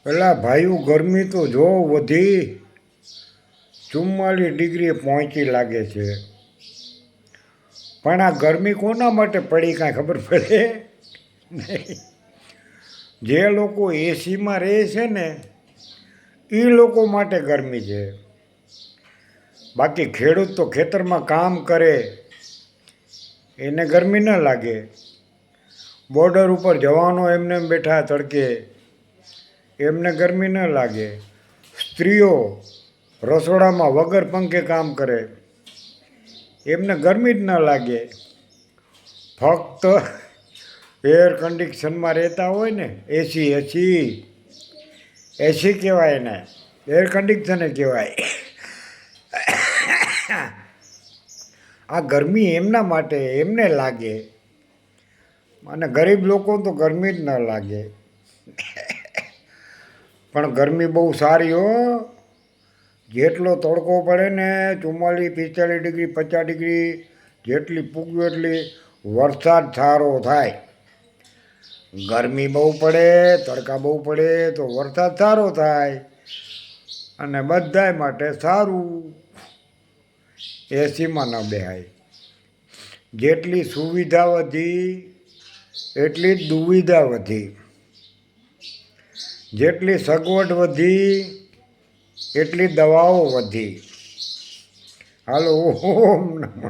પેલા ભાઈઓ ગરમી તો જો વધી 44 ડિગ્રીએ પહોંચી લાગે છે. પણ આ ગરમી કોના માટે પડી કાંઈ ખબર પડે નહીં. જે લોકો એસીમાં રહે છે ને એ લોકો માટે ગરમી છે. બાકી ખેડૂત તો ખેતરમાં કામ કરે એને ગરમી ન લાગે. બોર્ડર ઉપર જવાનો એમને બેઠા તડકે એમને ગરમી ન લાગે. સ્ત્રીઓ રસોડામાં વગર પંખે કામ કરે એમને ગરમી જ ન લાગે. ફક્ત એર કન્ડિશનમાં રહેતા હોય ને એસી એસી એસી કહેવાય ને, એર કન્ડિશને કહેવાય. આ ગરમી એમના માટે એમને લાગે અને ગરીબ લોકો તો ગરમી જ ન લાગે. પણ ગરમી બહુ સારી હો. જેટલો તડકો પડે ને 44 45 ડિગ્રી 50 ડિગ્રી જેટલી પૂગ્યું એટલી વરસાદ સારો થાય. ગરમી બહુ પડે તડકા બહુ પડે તો વરસાદ સારો થાય અને બધાય માટે સારું. એસીમાં ન બેહાય. જેટલી સુવિધા વધી એટલી જ દુવિધા વધી. જેટલી સગવડ વધી એટલી દવાઓ વધી. હાલો ઓમ નમો